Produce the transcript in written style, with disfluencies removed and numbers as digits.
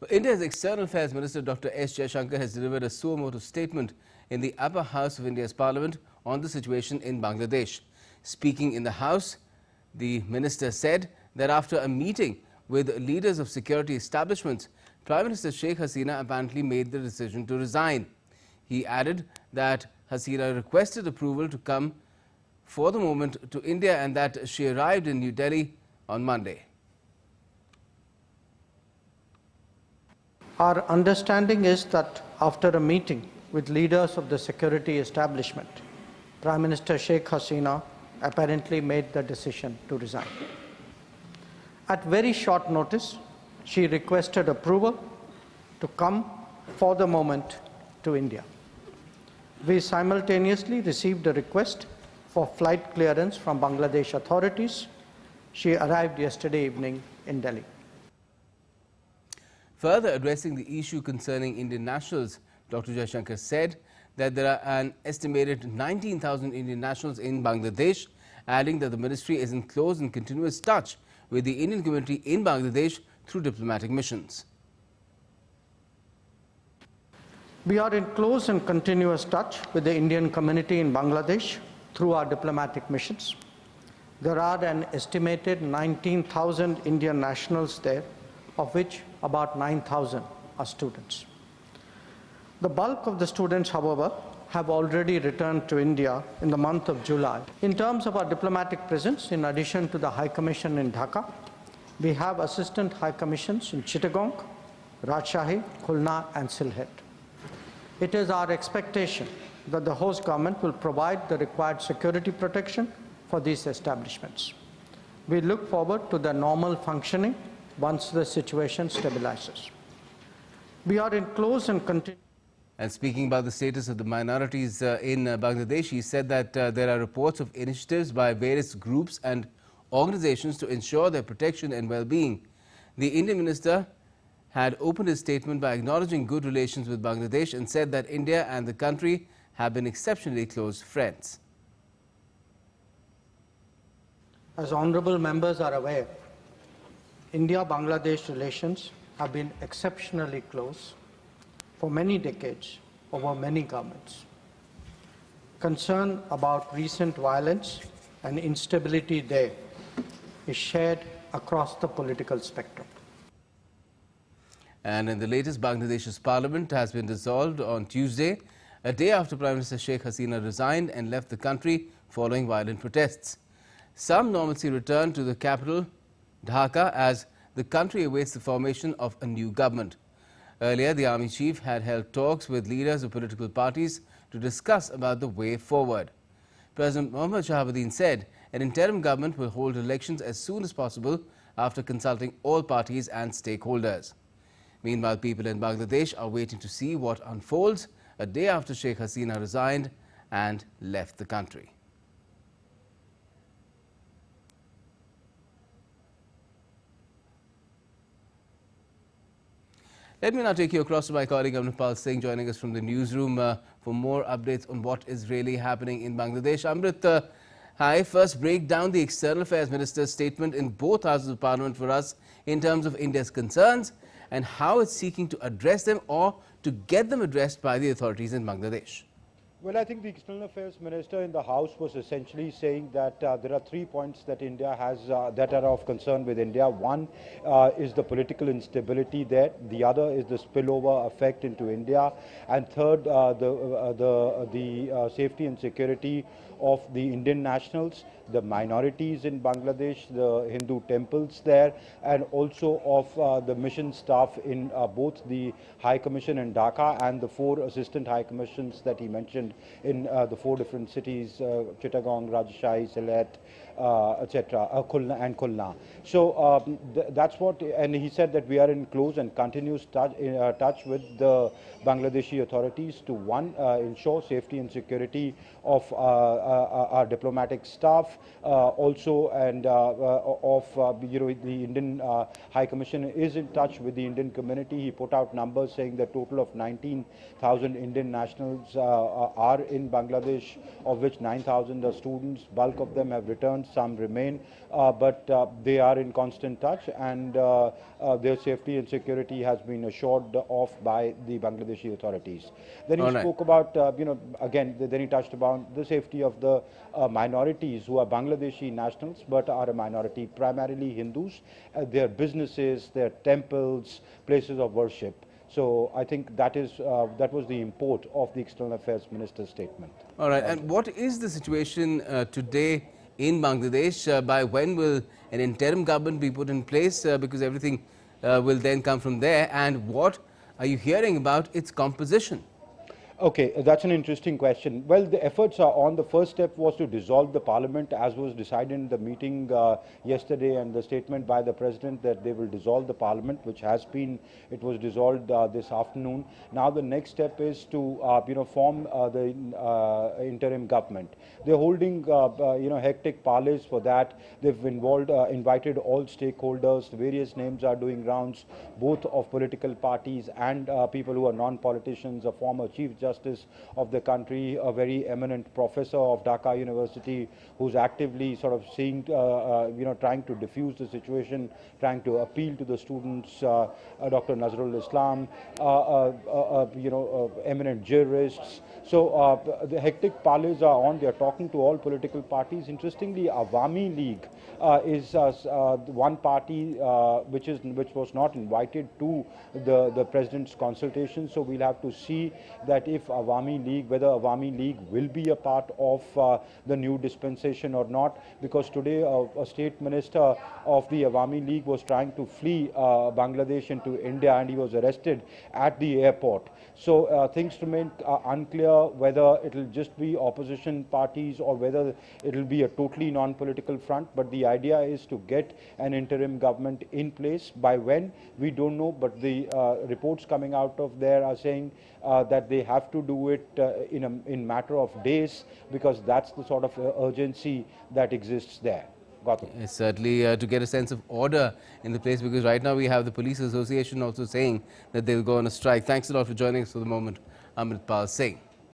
India's External Affairs Minister Dr. S. Jaishankar has delivered a suo-moto statement in the upper house of India's parliament on the situation in Bangladesh. Speaking in the house, the minister said that after a meeting with leaders of security establishments, Prime Minister Sheikh Hasina apparently made the decision to resign. He added that Hasina requested approval to come for the moment to India and that she arrived in New Delhi on Monday. Our understanding is that after a meeting with leaders of the security establishment, Prime Minister Sheikh Hasina apparently made the decision to resign. At very short notice, she requested approval to come for the moment to India. We simultaneously received a request for flight clearance from Bangladesh authorities. She arrived yesterday evening in Delhi. Further addressing the issue concerning Indian nationals, Dr. Jaishankar said that there are an estimated 19,000 Indian nationals in Bangladesh, adding that the ministry is in close and continuous touch with the Indian community in Bangladesh through diplomatic missions. We are in close and continuous touch with the Indian community in Bangladesh through our diplomatic missions. There are an estimated 19,000 Indian nationals there, of which about 9,000 are students. The bulk of the students, however, have already returned to India in the month of July. In terms of our diplomatic presence, in addition to the High Commission in Dhaka, we have assistant High Commissions in Chittagong, Rajshahi, Khulna and Sylhet. It is our expectation that the host government will provide the required security protection for these establishments. We look forward to their normal functioning once the situation stabilizes. We are in close and continuous. And speaking about the status of the minorities in Bangladesh, he said that there are reports of initiatives by various groups and organizations to ensure their protection and well-being. The Indian minister had opened his statement by acknowledging good relations with Bangladesh and said that India and the country have been exceptionally close friends. As honorable members are aware, India-Bangladesh relations have been exceptionally close for many decades over many governments. Concern about recent violence and instability there is shared across the political spectrum. And in the latest, Bangladesh's parliament has been dissolved on Tuesday, a day after Prime Minister Sheikh Hasina resigned and left the country following violent protests. Some normalcy returned to the capital, Dhaka, as the country awaits the formation of a new government. Earlier, the army chief had held talks with leaders of political parties to discuss about the way forward. President Mohammad Shahabuddin said an interim government will hold elections as soon as possible after consulting all parties and stakeholders. Meanwhile, people in Bangladesh are waiting to see what unfolds a day after Sheikh Hasina resigned and left the country. Let me now take you across to my colleague Amritpal Singh, joining us from the newsroom for more updates on what is really happening in Bangladesh. Amrit, hi. First, break down the External Affairs Minister's statement in both houses of Parliament for us in terms of India's concerns and how it's seeking to address them or to get them addressed by the authorities in Bangladesh. Well, I think the External Affairs Minister in the House was essentially saying that there are 3 points that India has that are of concern with India. One is the political instability there. The other is the spillover effect into India. And third, the safety and security of the Indian nationals, the minorities in Bangladesh, the Hindu temples there, and also of the mission staff in both the High Commission in Dhaka and the 4 assistant High Commissions that he mentioned in the 4 different cities, Chittagong, Rajshahi, Sylhet, etc., and Khulna. So that's what, and he said that we are in close and continuous touch with the Bangladeshi authorities to ensure safety and security of our diplomatic staff, also, and the Indian High Commission is in touch with the Indian community. He put out numbers saying that total of 19,000 Indian nationals are in Bangladesh, of which 9,000 are students. Bulk of them have returned returned, some remain, but they are in constant touch, and their safety and security has been assured of by the Bangladeshi authorities. Then he spoke about, again, then he touched upon the safety of the minorities who are Bangladeshi nationals but are a minority, primarily Hindus, their businesses, their temples, places of worship. So I think that was the import of the External Affairs Minister's statement. All right. And what is the situation today in Bangladesh? By when will an interim government be put in place? Because everything will then come from there. And what are you hearing about its composition? Okay, that's an interesting question. Well, the efforts are on. The first step was to dissolve the parliament, as was decided in the meeting yesterday, and the statement by the president that they will dissolve the parliament, which has been, it was dissolved this afternoon. Now the next step is to form the interim government. They're holding hectic parleys for that. They've invited all stakeholders. Various names are doing rounds, both of political parties and people who are non-politicians. A former chief justice of the country, a very eminent professor of Dhaka University, who's actively sort of seeing, trying to diffuse the situation, trying to appeal to the students, Dr. Nazrul Islam, eminent jurists. So the hectic parleys are on. They are talking to all political parties. Interestingly, Awami League is one party which was not invited to the president's consultation. So we'll have to see that if Awami League, whether Awami League will be a part of the new dispensation or not, because today a state minister of the Awami League was trying to flee Bangladesh into India, and he was arrested at the airport. So things remain unclear whether it will just be opposition parties or whether it will be a totally non-political front. But the idea is to get an interim government in place. By when, we don't know, but the reports coming out of there are saying that they have to do it in matter of days, because that's the sort of urgency that exists there. Yes, certainly to get a sense of order in the place, because right now we have the Police Association also saying that they'll go on a strike. Thanks a lot for joining us for the moment, Amritpal Singh.